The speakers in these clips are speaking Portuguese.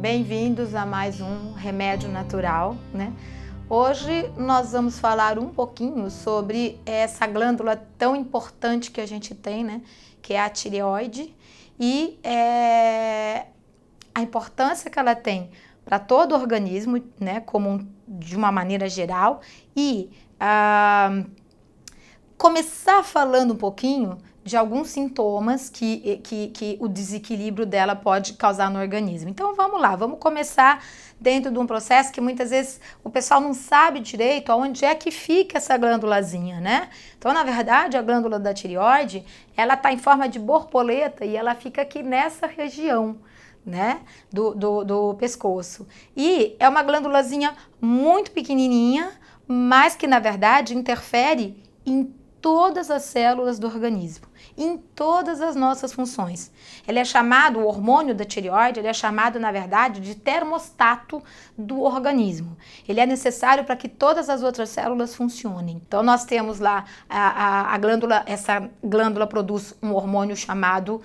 Bem-vindos a mais um Remédio Natural, né? Hoje nós vamos falar um pouquinho sobre essa glândula tão importante que a gente tem, né? Que é a tireoide e a importância que ela tem para todo o organismo, né? De uma maneira geral e começar falando um pouquinho de alguns sintomas que o desequilíbrio dela pode causar no organismo. Então vamos lá, vamos começar dentro de um processo que muitas vezes o pessoal não sabe direito aonde é que fica essa glândulazinha, né? Então, na verdade, a glândula da tireoide, ela tá em forma de borboleta e ela fica aqui nessa região, né, do pescoço. E é uma glândulazinha muito pequenininha, mas que, na verdade, interfere em todas as células do organismo, em todas as nossas funções. Ele é chamado, o hormônio da tireoide, ele é chamado, na verdade, de termostato do organismo. Ele é necessário para que todas as outras células funcionem. Então, nós temos lá a glândula, essa glândula produz um hormônio chamado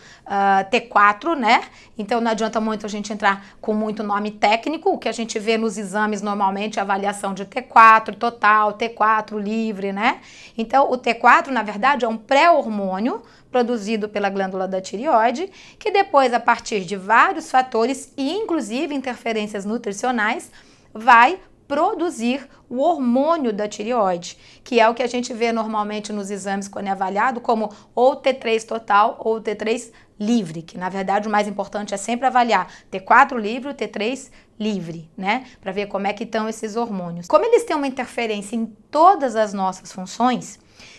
T4, né? Então, não adianta muito a gente entrar com muito nome técnico, o que a gente vê nos exames normalmente é a avaliação de T4 total, T4 livre, né? Então, o T4, na verdade, é um pré-hormônio produzido pela glândula da tireoide, que depois, a partir de vários fatores e inclusive interferências nutricionais, vai produzir o hormônio da tireoide, que é o que a gente vê normalmente nos exames quando é avaliado como ou T3 total ou T3 livre, que na verdade o mais importante é sempre avaliar T4 livre ou T3 livre, né? Para ver como é que estão esses hormônios. Como eles têm uma interferência em todas as nossas funções,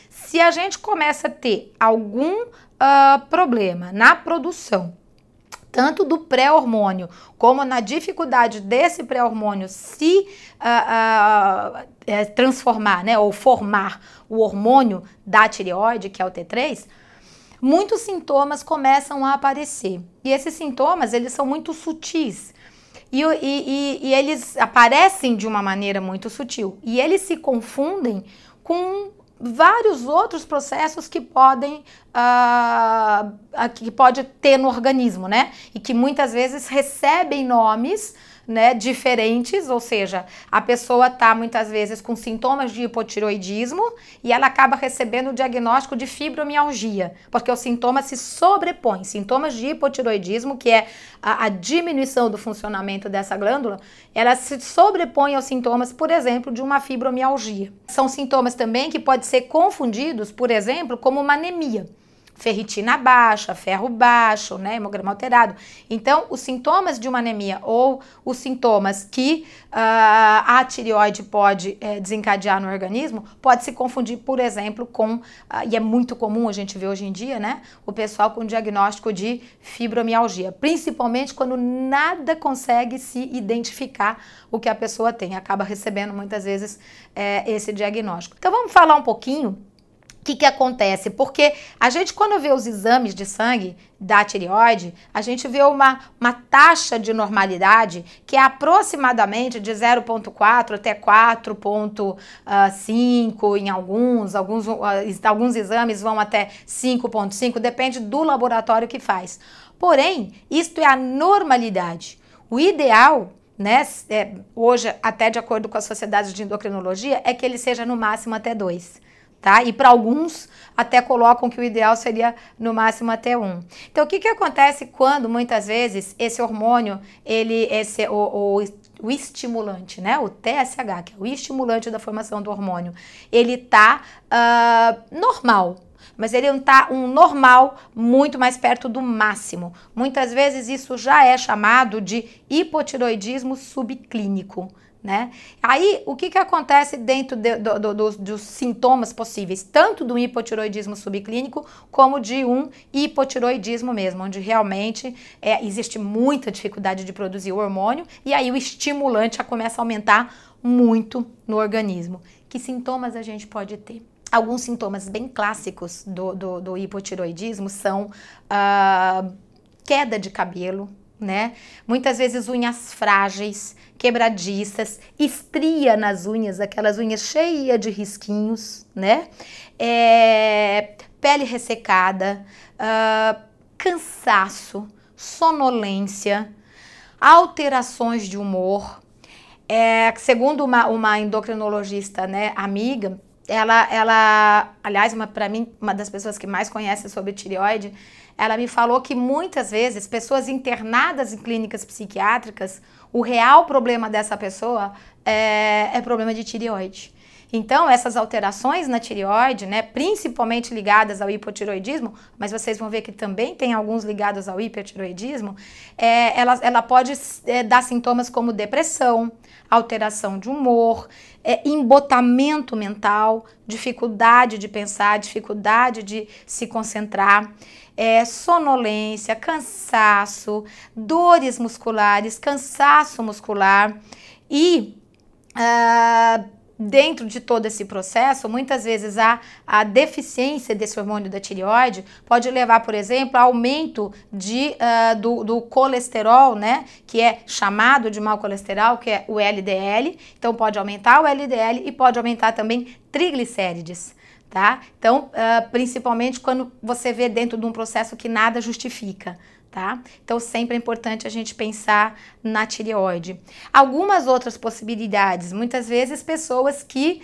se a gente começa a ter algum problema na produção, tanto do pré-hormônio como na dificuldade desse pré-hormônio se transformar, né, ou formar o hormônio da tireoide, que é o T3, muitos sintomas começam a aparecer. E esses sintomas, eles são muito sutis. E eles aparecem de uma maneira muito sutil. E eles se confundem com vários outros processos que pode ter no organismo, né? E que muitas vezes recebem nomes, né, diferentes, ou seja, a pessoa tá muitas vezes com sintomas de hipotireoidismo e ela acaba recebendo o diagnóstico de fibromialgia, porque os sintomas se sobrepõem. Sintomas de hipotireoidismo, que é a diminuição do funcionamento dessa glândula, ela se sobrepõe aos sintomas, por exemplo, de uma fibromialgia. São sintomas também que podem ser confundidos, por exemplo, como uma anemia. Ferritina baixa, ferro baixo, né, hemograma alterado. Então, os sintomas de uma anemia ou os sintomas que a tireoide pode desencadear no organismo, pode se confundir, por exemplo, com, e é muito comum a gente ver hoje em dia, né, o pessoal com diagnóstico de fibromialgia, principalmente quando nada consegue se identificar o que a pessoa tem, acaba recebendo muitas vezes esse diagnóstico. Então, vamos falar um pouquinho o que acontece? Porque a gente, quando vê os exames de sangue da tireoide, a gente vê uma taxa de normalidade que é aproximadamente de 0,4 até 4,5 em alguns exames vão até 5,5, depende do laboratório que faz. Porém, isto é a normalidade. O ideal, né, hoje, até de acordo com a Sociedade de Endocrinologia, é que ele seja no máximo até 2. Tá? E para alguns até colocam que o ideal seria no máximo até 1. Então, o que acontece quando muitas vezes esse hormônio, o estimulante, né? O TSH, que é o estimulante da formação do hormônio, ele tá normal, mas ele tá um normal muito mais perto do máximo. Muitas vezes isso já é chamado de hipotireoidismo subclínico, né? Aí, o que acontece dentro dos sintomas possíveis, tanto do hipotireoidismo subclínico, como de um hipotireoidismo mesmo, onde realmente existe muita dificuldade de produzir o hormônio, e aí o estimulante já começa a aumentar muito no organismo. Que sintomas a gente pode ter? Alguns sintomas bem clássicos do hipotireoidismo são queda de cabelo, né? Muitas vezes unhas frágeis, quebradiças, estria nas unhas, aquelas unhas cheias de risquinhos, né? Pele ressecada, cansaço, sonolência, alterações de humor. Segundo uma endocrinologista, né, amiga, aliás, para mim, uma das pessoas que mais conhece sobre tireoide, ela me falou que muitas vezes pessoas internadas em clínicas psiquiátricas, o real problema dessa pessoa é problema de tireoide. Então, essas alterações na tireoide, né, principalmente ligadas ao hipotireoidismo, mas vocês vão ver que também tem alguns ligados ao hipertireoidismo, ela pode dar sintomas como depressão, alteração de humor, embotamento mental, dificuldade de pensar, dificuldade de se concentrar, sonolência, cansaço, dores musculares, cansaço muscular e dentro de todo esse processo, muitas vezes a deficiência desse hormônio da tireoide pode levar, por exemplo, a aumento do colesterol, né, que é chamado de mau colesterol, que é o LDL. Então, pode aumentar o LDL e pode aumentar também triglicérides, tá? Então, principalmente quando você vê dentro de um processo que nada justifica. Tá? Então, sempre é importante a gente pensar na tireoide. Algumas outras possibilidades, muitas vezes pessoas que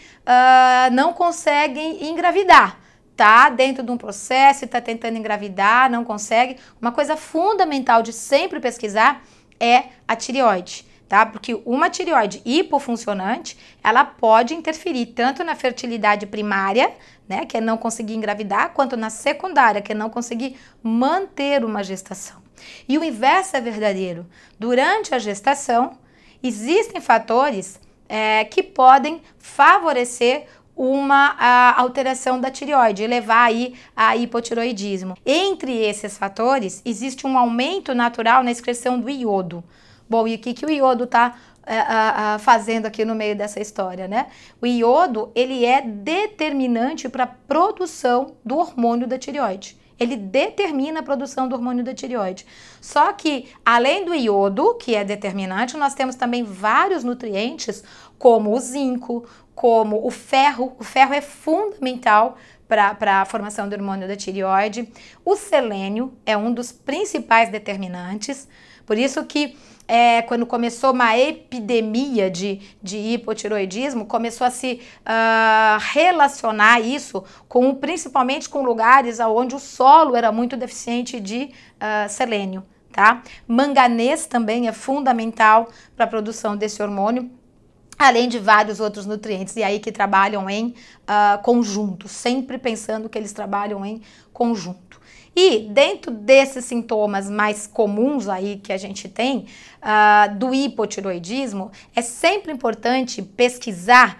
não conseguem engravidar, tá? Dentro de um processo e tá tentando engravidar, não consegue. Uma coisa fundamental de sempre pesquisar é a tireoide, tá? Porque uma tireoide hipofuncionante, ela pode interferir tanto na fertilidade primária, né, que é não conseguir engravidar, quanto na secundária, que é não conseguir manter uma gestação. E o inverso é verdadeiro. Durante a gestação, existem fatores que podem favorecer uma alteração da tireoide e levar aí a hipotireoidismo. Entre esses fatores, existe um aumento natural na excreção do iodo. Bom, e o que o iodo está fazendo aqui no meio dessa história, né? O iodo, ele é determinante para a produção do hormônio da tireoide. Ele determina a produção do hormônio da tireoide. Só que, além do iodo, que é determinante, nós temos também vários nutrientes, como o zinco, como o ferro. O ferro é fundamental para a formação do hormônio da tireoide. O selênio é um dos principais determinantes. Por isso que quando começou uma epidemia de hipotireoidismo, começou a se relacionar isso principalmente com lugares onde o solo era muito deficiente de selênio, tá? Manganês também é fundamental para a produção desse hormônio, além de vários outros nutrientes, e aí que trabalham em conjunto, sempre pensando que eles trabalham em conjunto. E dentro desses sintomas mais comuns aí que a gente tem do hipotireoidismo, é sempre importante pesquisar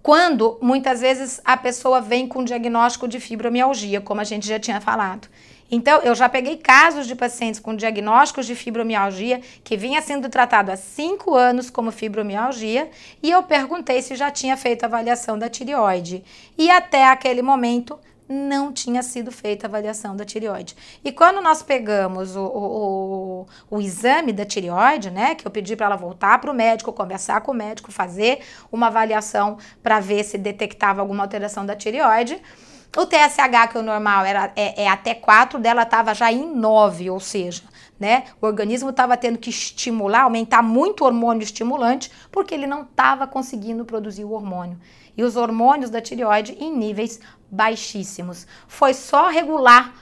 quando muitas vezes a pessoa vem com diagnóstico de fibromialgia, como a gente já tinha falado. Então, eu já peguei casos de pacientes com diagnósticos de fibromialgia que vinha sendo tratado há 5 anos como fibromialgia e eu perguntei se já tinha feito avaliação da tireoide. E até aquele momento não tinha sido feita a avaliação da tireoide. E quando nós pegamos o exame da tireoide, né, que eu pedi para ela voltar para o médico, conversar com o médico, fazer uma avaliação para ver se detectava alguma alteração da tireoide, o TSH, que é o normal, é até 4, dela estava já em 9, ou seja, né, o organismo estava tendo que estimular, aumentar muito o hormônio estimulante, porque ele não estava conseguindo produzir o hormônio. E os hormônios da tireoide em níveis baixíssimos. Foi só regular,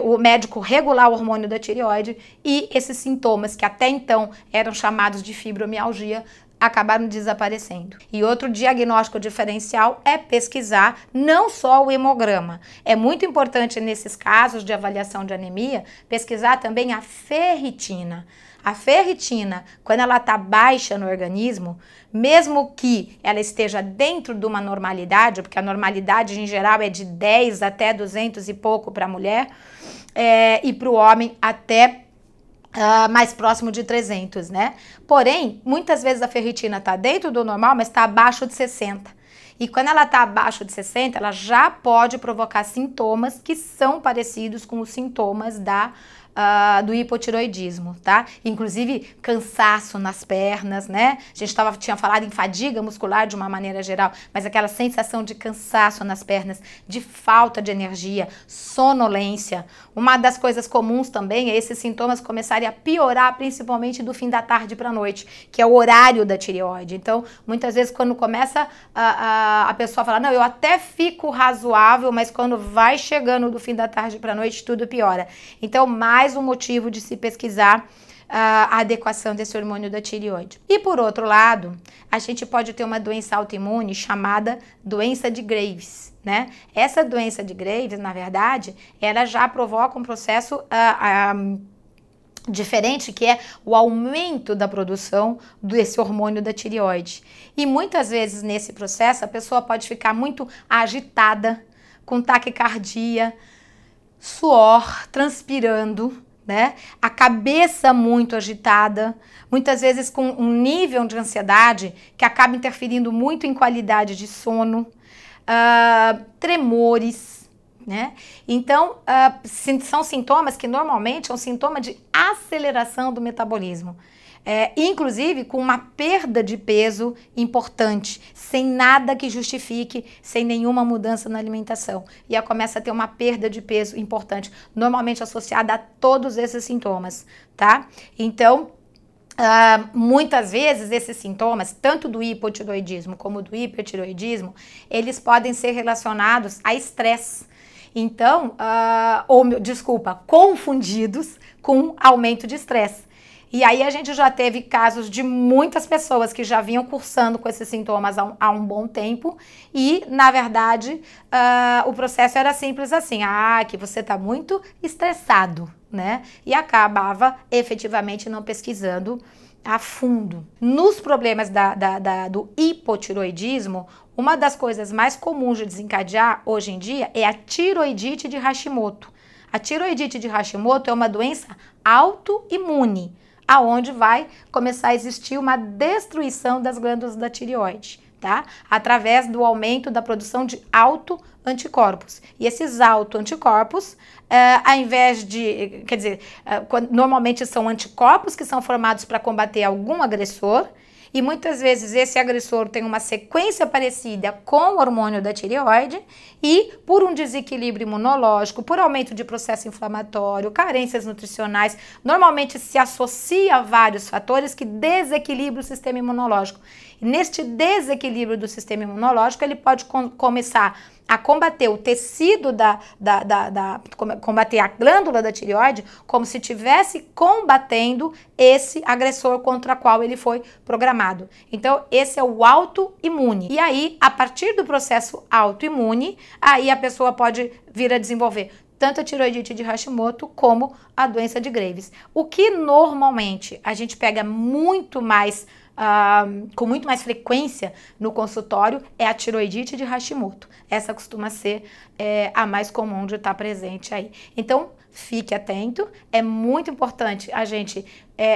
o médico regular o hormônio da tireoide e esses sintomas que até então eram chamados de fibromialgia acabaram desaparecendo. E outro diagnóstico diferencial é pesquisar não só o hemograma. É muito importante nesses casos de avaliação de anemia, pesquisar também a ferritina. A ferritina, quando ela está baixa no organismo, mesmo que ela esteja dentro de uma normalidade, porque a normalidade em geral é de 10 até 200 e pouco para a mulher, e para o homem até mais próximo de 300, né? Porém, muitas vezes a ferritina está dentro do normal, mas está abaixo de 60. E quando ela está abaixo de 60, ela já pode provocar sintomas que são parecidos com os sintomas da do hipotiroidismo, tá? Inclusive cansaço nas pernas, né? A gente tinha falado em fadiga muscular de uma maneira geral, mas aquela sensação de cansaço nas pernas, de falta de energia, sonolência. Uma das coisas comuns também é esses sintomas começarem a piorar, principalmente do fim da tarde para a noite, que é o horário da tireoide. Então, muitas vezes quando começa a pessoa falar, não, eu até fico razoável, mas quando vai chegando do fim da tarde para a noite, tudo piora. Então, mais um motivo de se pesquisar a adequação desse hormônio da tireoide. E por outro lado, a gente pode ter uma doença autoimune chamada doença de Graves, né? Essa doença de Graves, na verdade, ela já provoca um processo diferente, que é o aumento da produção desse hormônio da tireoide. E muitas vezes nesse processo a pessoa pode ficar muito agitada, com taquicardia, suor, transpirando, né? A cabeça muito agitada, muitas vezes com um nível de ansiedade que acaba interferindo muito em qualidade de sono, tremores, né? Então, são sintomas que normalmente é um sintoma de aceleração do metabolismo. Inclusive com uma perda de peso importante, sem nada que justifique, sem nenhuma mudança na alimentação. E aí começa a ter uma perda de peso importante, normalmente associada a todos esses sintomas, tá? Então, muitas vezes esses sintomas, tanto do hipotiroidismo como do hipertiroidismo, eles podem ser relacionados a estresse. Então, confundidos com aumento de estresse. E aí a gente já teve casos de muitas pessoas que já vinham cursando com esses sintomas há um bom tempo e, na verdade, o processo era simples assim, que você está muito estressado, né? E acabava efetivamente não pesquisando a fundo. Nos problemas do hipotiroidismo, uma das coisas mais comuns de desencadear hoje em dia é a tiroidite de Hashimoto. A tiroidite de Hashimoto é uma doença autoimune, aonde vai começar a existir uma destruição das glândulas da tireoide, tá? Através do aumento da produção de autoanticorpos. E esses autoanticorpos, ao invés de, normalmente são anticorpos que são formados para combater algum agressor, e muitas vezes esse agressor tem uma sequência parecida com o hormônio da tireoide e por um desequilíbrio imunológico, por aumento de processo inflamatório, carências nutricionais, normalmente se associa a vários fatores que desequilibram o sistema imunológico. E neste desequilíbrio do sistema imunológico, ele pode começar a combater o tecido combater a glândula da tireoide como se estivesse combatendo esse agressor contra o qual ele foi programado. Então, esse é o autoimune. E aí, a partir do processo autoimune, aí a pessoa pode vir a desenvolver tanto a tiroidite de Hashimoto como a doença de Graves. O que normalmente a gente pega muito mais com muito mais frequência no consultório é a tiroidite de Hashimoto. Essa costuma ser a mais comum de estar presente aí. Então, fique atento, é muito importante a gente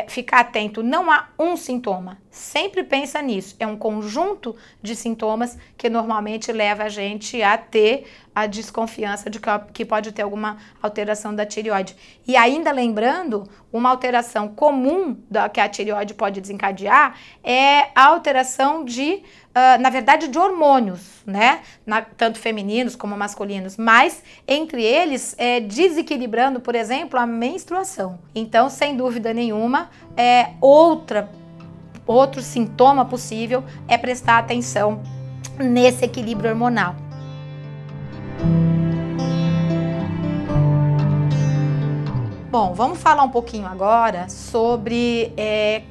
ficar atento, não há um sintoma, sempre pensa nisso, é um conjunto de sintomas que normalmente leva a gente a ter a desconfiança de que pode ter alguma alteração da tireoide. E ainda lembrando, uma alteração comum que a tireoide pode desencadear é a alteração de, na verdade, de hormônios, né? Tanto femininos como masculinos, mas entre eles desequilibrando, por exemplo, a menstruação. Então, sem dúvida nenhuma, outro sintoma possível é prestar atenção nesse equilíbrio hormonal. Bom, vamos falar um pouquinho agora sobre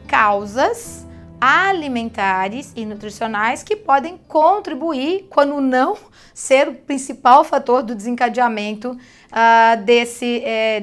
causas alimentares e nutricionais que podem contribuir, quando não ser o principal fator do desencadeamento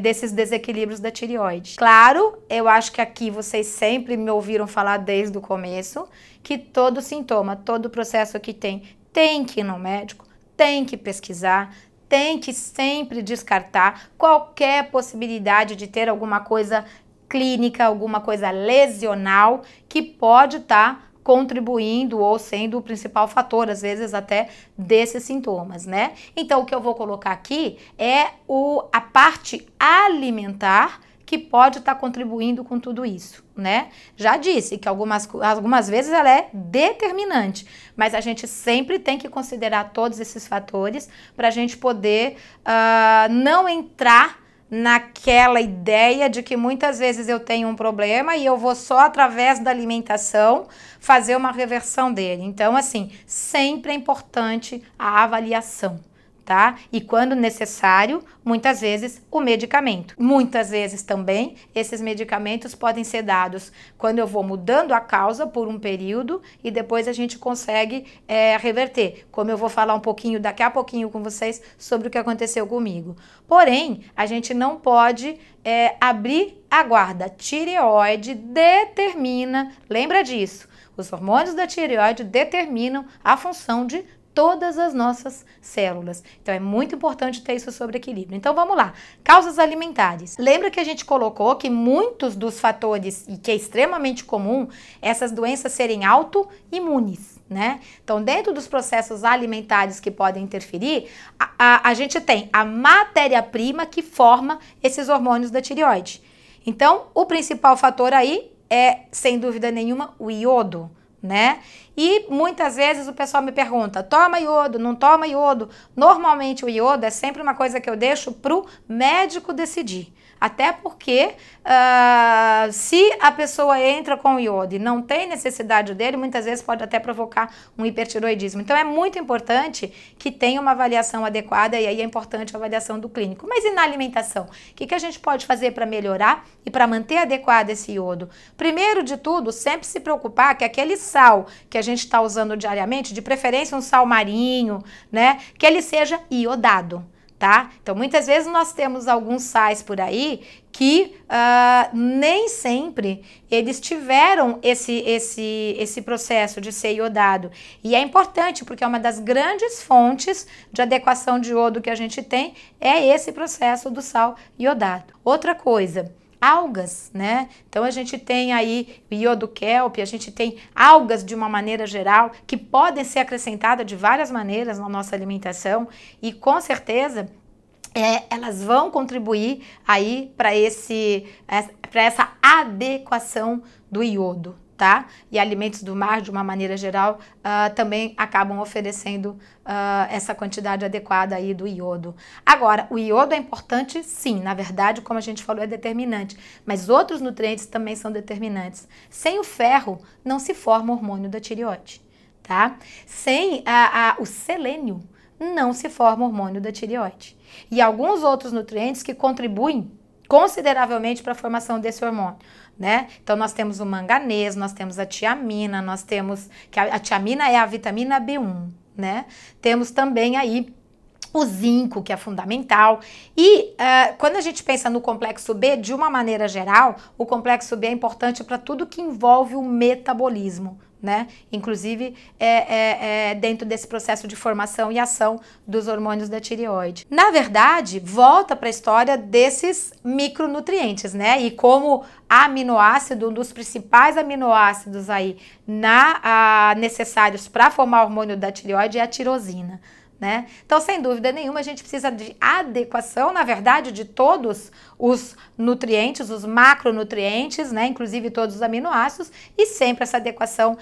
desses desequilíbrios da tireoide. Claro, eu acho que aqui vocês sempre me ouviram falar desde o começo que todo sintoma, todo processo que tem que ir no médico, tem que pesquisar, tem que sempre descartar qualquer possibilidade de ter alguma coisa clínica, alguma coisa lesional que pode estar contribuindo ou sendo o principal fator, às vezes até, desses sintomas, né? Então, o que eu vou colocar aqui é a parte alimentar que pode estar contribuindo com tudo isso, né? Já disse que algumas vezes ela é determinante, mas a gente sempre tem que considerar todos esses fatores para a gente poder não entrar naquela ideia de que muitas vezes eu tenho um problema e eu vou só através da alimentação fazer uma reversão dele. Então, assim, sempre é importante a avaliação, tá? E quando necessário, muitas vezes o medicamento. Muitas vezes também esses medicamentos podem ser dados quando eu vou mudando a causa por um período e depois a gente consegue reverter. Como eu vou falar um pouquinho daqui a pouquinho com vocês sobre o que aconteceu comigo. Porém, a gente não pode abrir a guarda. Tireoide determina, lembra disso, os hormônios da tireoide determinam a função de todas as nossas células. Então, é muito importante ter isso sobre equilíbrio. Então, vamos lá. Causas alimentares. Lembra que a gente colocou que muitos dos fatores, e que é extremamente comum, essas doenças serem autoimunes, né? Então, dentro dos processos alimentares que podem interferir, a gente tem a matéria-prima que forma esses hormônios da tireoide. Então, o principal fator aí é, sem dúvida nenhuma, o iodo, né? E muitas vezes o pessoal me pergunta, toma iodo, não toma iodo? Normalmente o iodo é sempre uma coisa que eu deixo pro médico decidir. Até porque se a pessoa entra com iodo e não tem necessidade dele, muitas vezes pode até provocar um hipertiroidismo. Então é muito importante que tenha uma avaliação adequada e aí é importante a avaliação do clínico. Mas e na alimentação? O que a gente pode fazer para melhorar e para manter adequado esse iodo? Primeiro de tudo, sempre se preocupar que aquele sal que a gente está usando diariamente, de preferência um sal marinho, né, que ele seja iodado. Tá? Então, muitas vezes nós temos alguns sais por aí que nem sempre eles tiveram esse processo de ser iodado. E é importante, porque é uma das grandes fontes de adequação de iodo que a gente tem, é esse processo do sal iodado. Outra coisa, algas, né? Então a gente tem aí o iodo kelp, a gente tem algas de uma maneira geral que podem ser acrescentadas de várias maneiras na nossa alimentação e com certeza elas vão contribuir aí para essa adequação do iodo, tá? E alimentos do mar, de uma maneira geral, também acabam oferecendo essa quantidade adequada aí do iodo. Agora, o iodo é importante, sim, na verdade, como a gente falou, é determinante, mas outros nutrientes também são determinantes. Sem o ferro, não se forma o hormônio da tireoide, tá? Sem o selênio, não se forma o hormônio da tireoide. E alguns outros nutrientes que contribuem consideravelmente para a formação desse hormônio, né? Então, nós temos o manganês, nós temos a tiamina, nós temos, que a tiamina é a vitamina B1, né? Temos também aí o zinco, que é fundamental. E quando a gente pensa no complexo B, de uma maneira geral, o complexo B é importante para tudo que envolve o metabolismo, né? Inclusive dentro desse processo de formação e ação dos hormônios da tireoide. Na verdade, volta para a história desses micronutrientes, né? E como aminoácido, um dos principais aminoácidos aí necessários para formar o hormônio da tireoide é a tirosina, né? Então, sem dúvida nenhuma, a gente precisa de adequação, na verdade, de todos os nutrientes, os macronutrientes, né? Inclusive todos os aminoácidos, e sempre essa adequação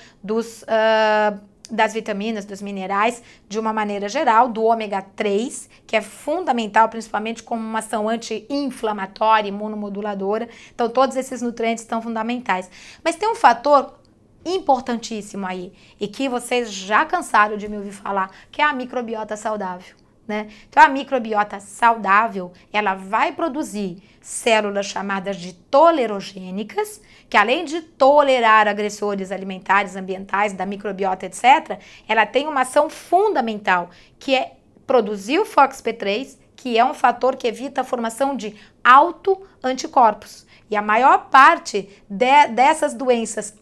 das vitaminas, dos minerais, de uma maneira geral, do ômega 3, que é fundamental, principalmente como uma ação anti-inflamatória, imunomoduladora. Então, todos esses nutrientes estão fundamentais. Mas tem um fator importantíssimo aí, e que vocês já cansaram de me ouvir falar, que é a microbiota saudável, né? Então, a microbiota saudável, ela vai produzir células chamadas de tolerogênicas, que além de tolerar agressores alimentares, ambientais, da microbiota, etc., ela tem uma ação fundamental, que é produzir o FOXP3, que é um fator que evita a formação de autoanticorpos. E a maior parte dessas doenças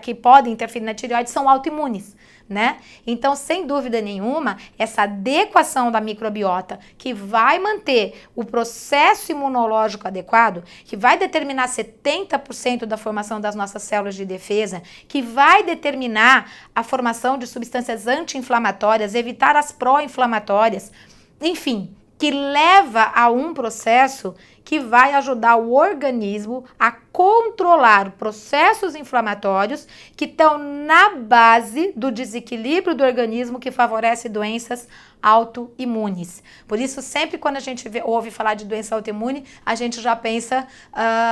que podem interferir na tireoide são autoimunes, né? Então, sem dúvida nenhuma, essa adequação da microbiota que vai manter o processo imunológico adequado, que vai determinar 70% da formação das nossas células de defesa, que vai determinar a formação de substâncias anti-inflamatórias, evitar as pró-inflamatórias, enfim, que leva a um processo que vai ajudar o organismo a controlar processos inflamatórios que estão na base do desequilíbrio do organismo que favorece doenças autoimunes. Por isso, sempre quando a gente ouve falar de doença autoimune, a gente já pensa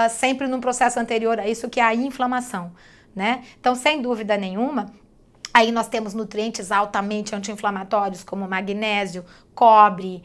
sempre num processo anterior a isso, que é a inflamação, né? Então, sem dúvida nenhuma, aí nós temos nutrientes altamente anti-inflamatórios, como magnésio, cobre,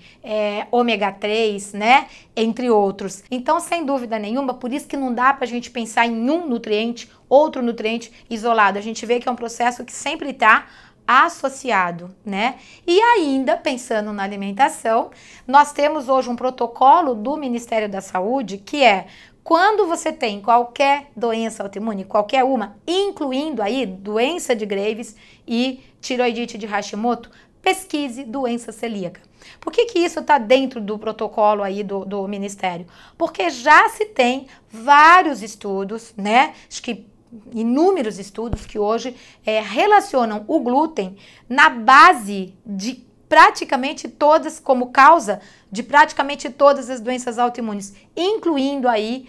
ômega 3, né? Entre outros. Então, sem dúvida nenhuma, por isso que não dá pra gente pensar em um nutriente, outro nutriente isolado. A gente vê que é um processo que sempre está associado, né? E ainda, pensando na alimentação, nós temos hoje um protocolo do Ministério da Saúde, que é: quando você tem qualquer doença autoimune, qualquer uma, incluindo aí doença de Graves e tiroidite de Hashimoto, pesquise doença celíaca. Por que isso está dentro do protocolo aí do Ministério? Porque já se tem vários estudos, né? Acho que inúmeros estudos que hoje relacionam o glúten na base de praticamente todas, como causa de praticamente todas as doenças autoimunes, incluindo aí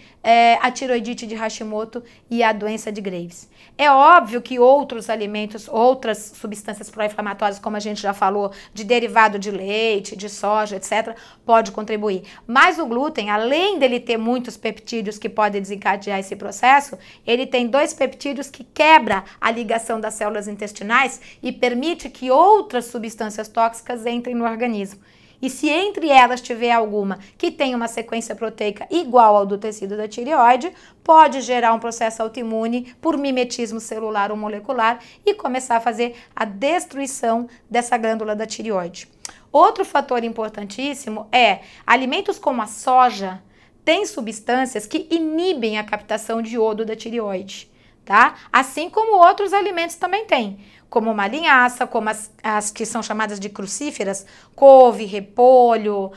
a tiroidite de Hashimoto e a doença de Graves. É óbvio que outros alimentos, outras substâncias pró-inflamatórias, como a gente já falou, de derivado de leite, de soja, etc., pode contribuir. Mas o glúten, além dele ter muitos peptídeos que podem desencadear esse processo, ele tem 2 peptídeos que quebram a ligação das células intestinais e permite que outras substâncias tóxicas entrem no organismo. E se entre elas tiver alguma que tenha uma sequência proteica igual ao do tecido da tireoide, pode gerar um processo autoimune por mimetismo celular ou molecular e começar a fazer a destruição dessa glândula da tireoide. Outro fator importantíssimo é alimentos como a soja têm substâncias que inibem a captação de iodo da tireoide, tá? Assim como outros alimentos também têm, como uma linhaça, como as que são chamadas de crucíferas, couve, repolho,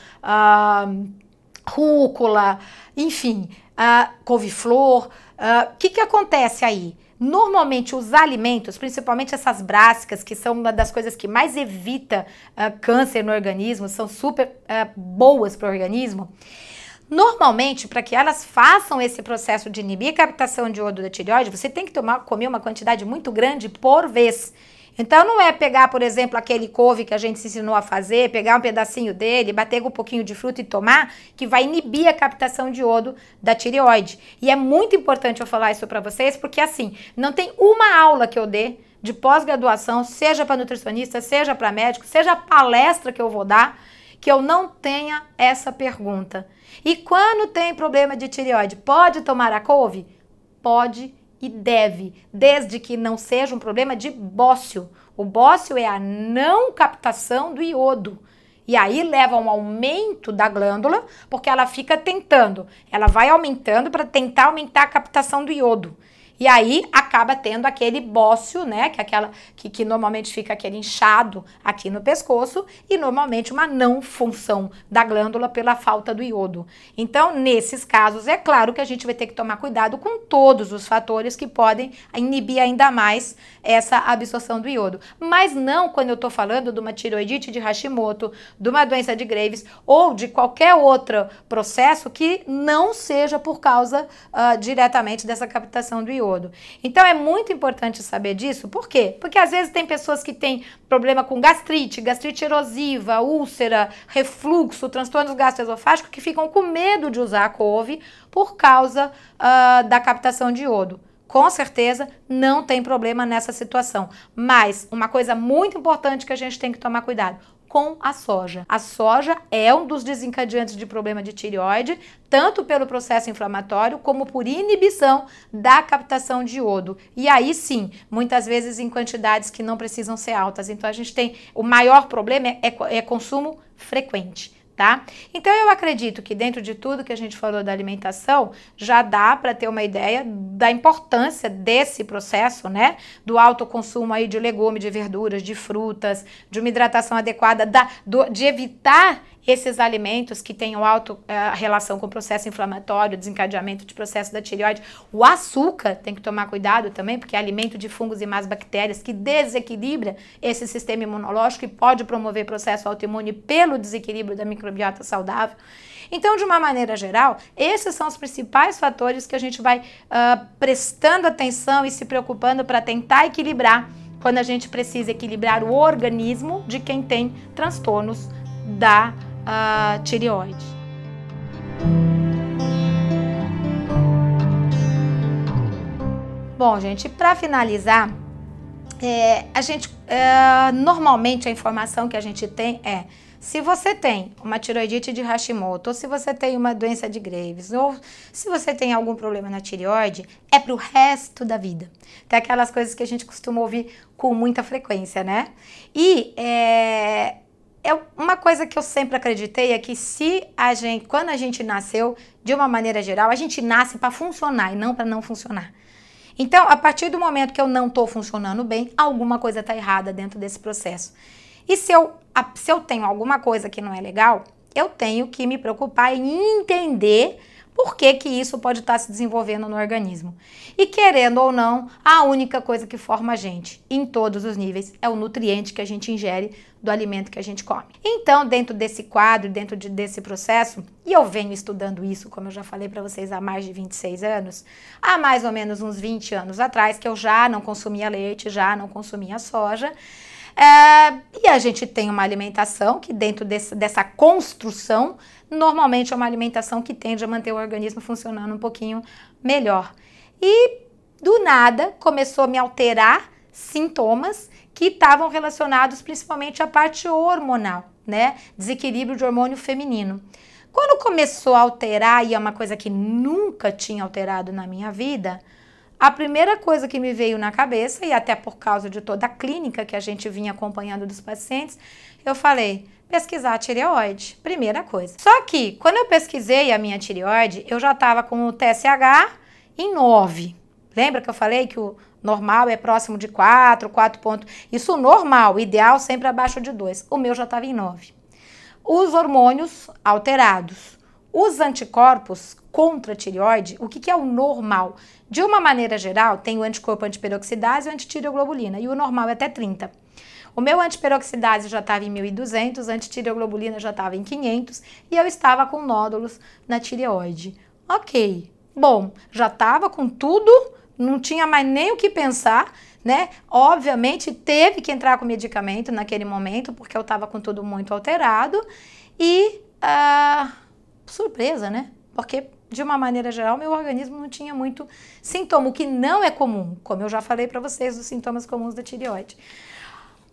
rúcula, enfim, couve-flor. O que acontece aí? Normalmente os alimentos, principalmente essas brássicas, que são uma das coisas que mais evita câncer no organismo, são super boas para o organismo. Normalmente, para que elas façam esse processo de inibir a captação de iodo da tireoide, você tem que comer uma quantidade muito grande por vez. Então, não é pegar, por exemplo, aquele couve que a gente se ensinou a fazer, pegar um pedacinho dele, bater com um pouquinho de fruta e tomar, que vai inibir a captação de iodo da tireoide. E é muito importante eu falar isso para vocês, porque assim, não tem uma aula que eu dê de pós-graduação, seja para nutricionista, seja para médico, seja palestra que eu vou dar, que eu não tenha essa pergunta. E quando tem problema de tireoide, pode tomar a couve? Pode e deve, desde que não seja um problema de bócio. O bócio é a não captação do iodo. E aí leva a um aumento da glândula, porque ela fica tentando, ela vai aumentando para tentar aumentar a captação do iodo. E aí acaba tendo aquele bócio, né, que é aquela que normalmente fica aquele inchado aqui no pescoço e normalmente uma não função da glândula pela falta do iodo. Então, nesses casos, é claro que a gente vai ter que tomar cuidado com todos os fatores que podem inibir ainda mais essa absorção do iodo. Mas não quando eu estou falando de uma tiroidite de Hashimoto, de uma doença de Graves ou de qualquer outro processo que não seja por causa diretamente dessa captação do iodo. Então é muito importante saber disso. Por quê? Porque às vezes tem pessoas que têm problema com gastrite, gastrite erosiva, úlcera, refluxo, transtornos gastroesofágicos, que ficam com medo de usar a couve por causa da captação de iodo. Com certeza não tem problema nessa situação. Mas uma coisa muito importante que a gente tem que tomar cuidado: com a soja. A soja é um dos desencadeantes de problema de tireoide, tanto pelo processo inflamatório como por inibição da captação de iodo. E aí sim, muitas vezes em quantidades que não precisam ser altas. Então a gente tem, o maior problema é consumo frequente. Tá? Então eu acredito que dentro de tudo que a gente falou da alimentação, já dá para ter uma ideia da importância desse processo, né? Do alto consumo aí de legumes, de verduras, de frutas, de uma hidratação adequada, de evitar esses alimentos que tenham alta relação com o processo inflamatório, desencadeamento de processo da tireoide. O açúcar, tem que tomar cuidado também, porque é alimento de fungos e más bactérias que desequilibra esse sistema imunológico e pode promover processo autoimune pelo desequilíbrio da microbiota saudável. Então, de uma maneira geral, esses são os principais fatores que a gente vai prestando atenção e se preocupando para tentar equilibrar quando a gente precisa equilibrar o organismo de quem tem transtornos da tireoide. Bom, gente, para finalizar, normalmente a informação que a gente tem é: se você tem uma tireoidite de Hashimoto, ou se você tem uma doença de Graves, ou se você tem algum problema na tireoide, é pro resto da vida. Tem aquelas coisas que a gente costuma ouvir com muita frequência, né? E uma coisa que eu sempre acreditei é que quando a gente nasceu, de uma maneira geral, a gente nasce para funcionar e não para não funcionar. Então, a partir do momento que eu não estou funcionando bem, alguma coisa está errada dentro desse processo. E se eu tenho alguma coisa que não é legal, eu tenho que me preocupar em entender por que isso pode estar se desenvolvendo no organismo. E querendo ou não, a única coisa que forma a gente, em todos os níveis, é o nutriente que a gente ingere do alimento que a gente come. Então, dentro desse quadro, dentro desse processo, e eu venho estudando isso, como eu já falei para vocês, há mais de 26 anos, há mais ou menos uns 20 anos atrás, que eu já não consumia leite, já não consumia soja, e a gente tem uma alimentação que dentro dessa construção, normalmente é uma alimentação que tende a manter o organismo funcionando um pouquinho melhor. E do nada começou a me alterar sintomas que estavam relacionados principalmente à parte hormonal, né? Desequilíbrio de hormônio feminino. Quando começou a alterar, e é uma coisa que nunca tinha alterado na minha vida, a primeira coisa que me veio na cabeça, e até por causa de toda a clínica que a gente vinha acompanhando dos pacientes, eu falei: pesquisar a tireoide, primeira coisa. Só que, quando eu pesquisei a minha tireoide, eu já estava com o TSH em 9. Lembra que eu falei que o normal é próximo de 4 pontos? Isso normal, o ideal sempre abaixo de 2. O meu já estava em 9. Os hormônios alterados. Os anticorpos contra a tireoide, o que é o normal? De uma maneira geral, tem o anticorpo antiperoxidase e o antitireoglobulina, e o normal é até 30. O meu antiperoxidase já estava em 1.200, a antitireoglobulina já estava em 500, e eu estava com nódulos na tireoide. Ok, bom, já estava com tudo, não tinha mais nem o que pensar, né? Obviamente, teve que entrar com medicamento naquele momento, porque eu estava com tudo muito alterado, e surpresa, né? Porque, de uma maneira geral, meu organismo não tinha muito sintoma, o que não é comum, como eu já falei para vocês dos sintomas comuns da tireoide.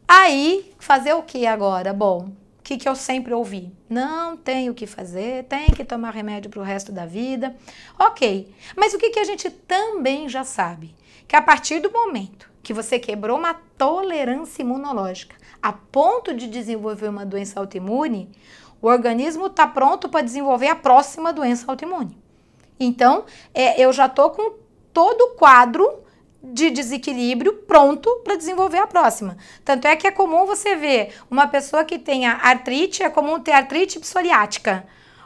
Aí, fazer o que agora? Bom, o que eu sempre ouvi? Não tem o que fazer, tem que tomar remédio para o resto da vida. Ok, mas o que a gente também já sabe? Que a partir do momento que você quebrou uma tolerância imunológica a ponto de desenvolver uma doença autoimune, o organismo está pronto para desenvolver a próxima doença autoimune. Então, eu já estou com todo o quadro de desequilíbrio pronto para desenvolver a próxima. Tanto é que é comum você ver uma pessoa que tenha artrite, é comum ter artrite psoriática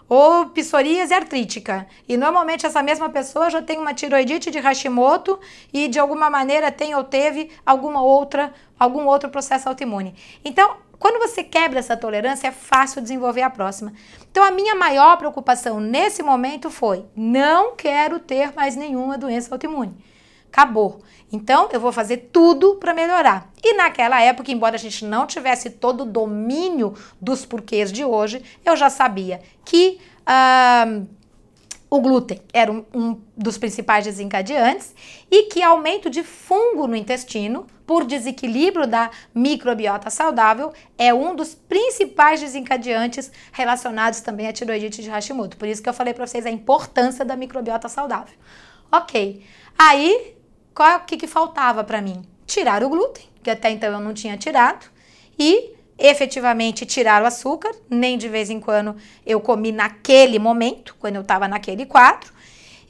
ou psoríase artrítica. E normalmente essa mesma pessoa já tem uma tiroidite de Hashimoto e de alguma maneira tem ou teve algum outro processo autoimune. Então, quando você quebra essa tolerância, é fácil desenvolver a próxima. Então, a minha maior preocupação nesse momento foi: não quero ter mais nenhuma doença autoimune. Acabou. Então, eu vou fazer tudo para melhorar. E naquela época, embora a gente não tivesse todo o domínio dos porquês de hoje, eu já sabia que o glúten era um dos principais desencadeantes e que aumento de fungo no intestino, por desequilíbrio da microbiota saudável, é um dos principais desencadeantes relacionados também à tiroidite de Hashimoto. Por isso que eu falei para vocês a importância da microbiota saudável. Ok, aí o que faltava para mim? Tirar o glúten, que até então eu não tinha tirado, e efetivamente tirar o açúcar, nem de vez em quando eu comi naquele momento, quando eu estava naquele quadro,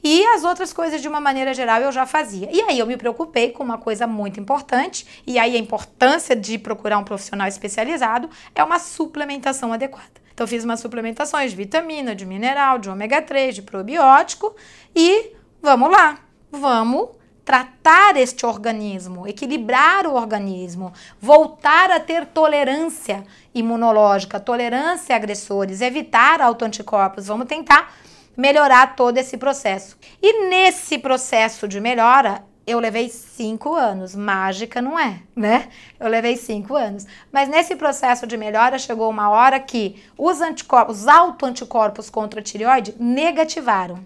e as outras coisas de uma maneira geral eu já fazia. E aí eu me preocupei com uma coisa muito importante, e aí a importância de procurar um profissional especializado é uma suplementação adequada. Então fiz umas suplementações de vitamina, de mineral, de ômega 3, de probiótico e vamos lá, vamos tratar este organismo, equilibrar o organismo, voltar a ter tolerância imunológica, tolerância a agressores, evitar autoanticorpos, vamos tentar melhorar todo esse processo. E nesse processo de melhora, eu levei 5 anos, mágica não é, né? Eu levei 5 anos. Mas nesse processo de melhora, chegou uma hora que os autoanticorpos contra a tireoide negativaram.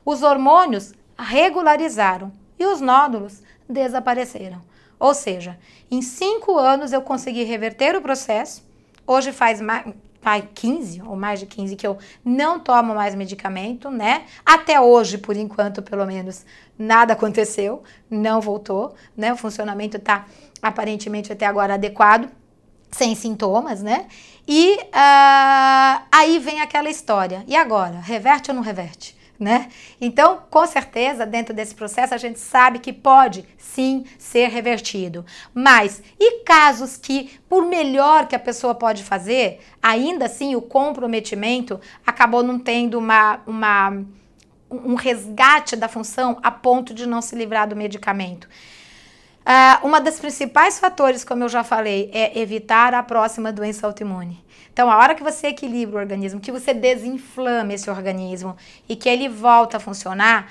Os hormônios regularizaram e os nódulos desapareceram. Ou seja, em 5 anos eu consegui reverter o processo. Hoje faz 15 ou mais de 15 que eu não tomo mais medicamento, né? Até hoje, por enquanto, pelo menos, nada aconteceu, não voltou, né? O funcionamento tá aparentemente até agora adequado, sem sintomas, né? E aí vem aquela história. E agora? Reverte ou não reverte? Né? Então, com certeza, dentro desse processo, a gente sabe que pode, sim, ser revertido. Mas, e casos que, por melhor que a pessoa pode fazer, ainda assim o comprometimento acabou não tendo um resgate da função a ponto de não se livrar do medicamento? Uma das principais fatores, como eu já falei, é evitar a próxima doença autoimune. Então, a hora que você equilibra o organismo, que você desinflama esse organismo e que ele volta a funcionar,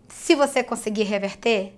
se você conseguir reverter,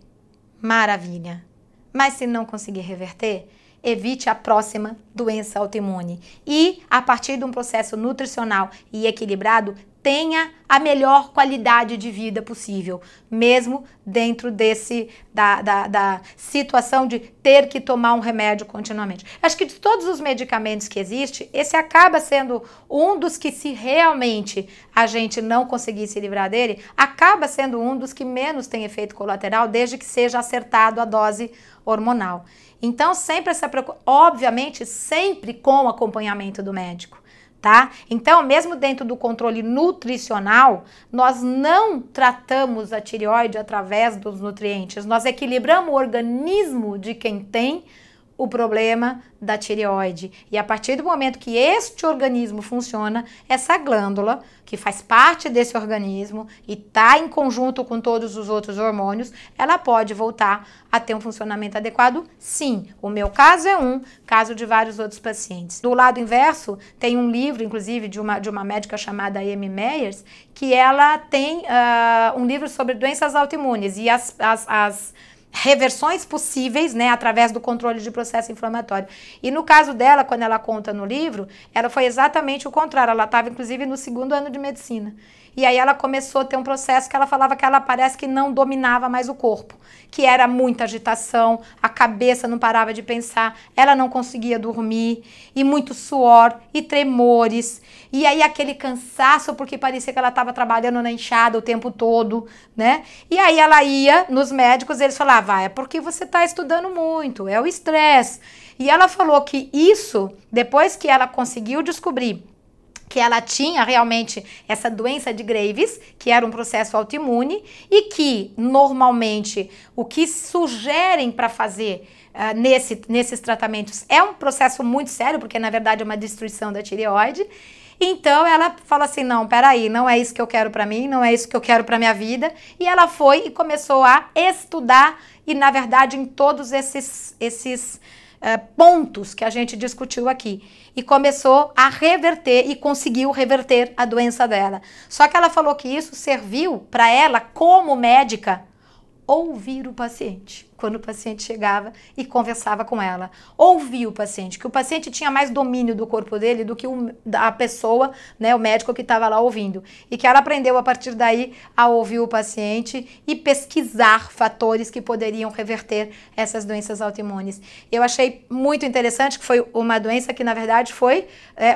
maravilha. Mas se não conseguir reverter, evite a próxima doença autoimune. E, a partir de um processo nutricional e equilibrado, tenha a melhor qualidade de vida possível, mesmo dentro da situação de ter que tomar um remédio continuamente. Acho que de todos os medicamentos que existem, esse acaba sendo um dos que, se realmente a gente não conseguir se livrar dele, acaba sendo um dos que menos tem efeito colateral, desde que seja acertado a dose hormonal. Então, sempre essa preocupação, obviamente, sempre com o acompanhamento do médico. Tá? Então, mesmo dentro do controle nutricional, nós não tratamos a tireoide através dos nutrientes, nós equilibramos o organismo de quem tem o problema da tireoide. E a partir do momento que este organismo funciona, essa glândula, que faz parte desse organismo e está em conjunto com todos os outros hormônios, ela pode voltar a ter um funcionamento adequado, sim. O meu caso é caso de vários outros pacientes. Do lado inverso, tem um livro, inclusive, de uma médica chamada Amy Meyers, que ela tem um livro sobre doenças autoimunes e as reversões possíveis, né, através do controle de processo inflamatório. E no caso dela, quando ela conta no livro, ela foi exatamente o contrário. Ela estava, inclusive, no 2º ano de medicina. E aí ela começou a ter um processo que ela falava que ela parece que não dominava mais o corpo, que era muita agitação, a cabeça não parava de pensar, ela não conseguia dormir, e muito suor, e tremores, e aí aquele cansaço, porque parecia que ela estava trabalhando na enxada o tempo todo, né? E aí ela ia nos médicos, eles falavam, é porque você está estudando muito, é o estresse. E ela falou que isso, depois que ela conseguiu descobrir que ela tinha realmente essa doença de Graves, que era um processo autoimune, e que, normalmente, o que sugerem para fazer nesses tratamentos é um processo muito sério, porque, na verdade, é uma destruição da tireoide. Então, ela fala assim, não, peraí, não é isso que eu quero para mim, não é isso que eu quero para minha vida. E ela foi e começou a estudar, e, na verdade, em todos esses pontos que a gente discutiu aqui, e começou a reverter e conseguiu reverter a doença dela. Só que ela falou que isso serviu para ela, como médica, ouvir o paciente. Quando o paciente chegava e conversava com ela. Ouvir o paciente, que o paciente tinha mais domínio do corpo dele do que a pessoa, né, o médico que estava lá ouvindo. E que ela aprendeu a partir daí a ouvir o paciente e pesquisar fatores que poderiam reverter essas doenças autoimunes. Eu achei muito interessante que foi uma doença que, na verdade, foi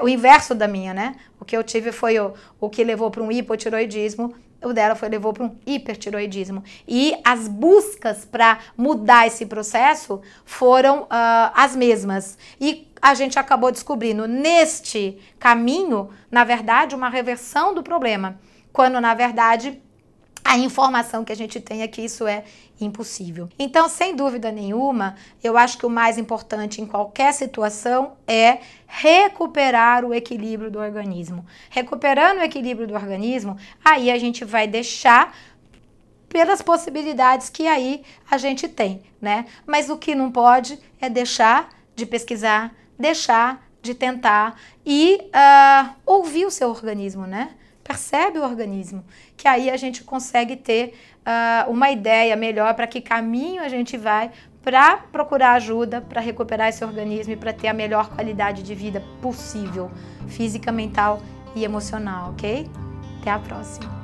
o inverso da minha, né? O que eu tive foi o que levou para um hipotiroidismo. O dela levou para um hipertiroidismo. E as buscas para mudar esse processo foram as mesmas. E a gente acabou descobrindo neste caminho, na verdade, uma reversão do problema. Quando, na verdade, a informação que a gente tem é que isso é impossível. Então, sem dúvida nenhuma, eu acho que o mais importante em qualquer situação é recuperar o equilíbrio do organismo. Recuperando o equilíbrio do organismo, aí a gente vai deixar pelas possibilidades que aí a gente tem, né? Mas o que não pode é deixar de pesquisar, deixar de tentar e ouvir o seu organismo, né? Percebe o organismo, que aí a gente consegue ter uma ideia melhor para que caminho a gente vai para procurar ajuda, para recuperar esse organismo e para ter a melhor qualidade de vida possível, física, mental e emocional, ok? Até a próxima!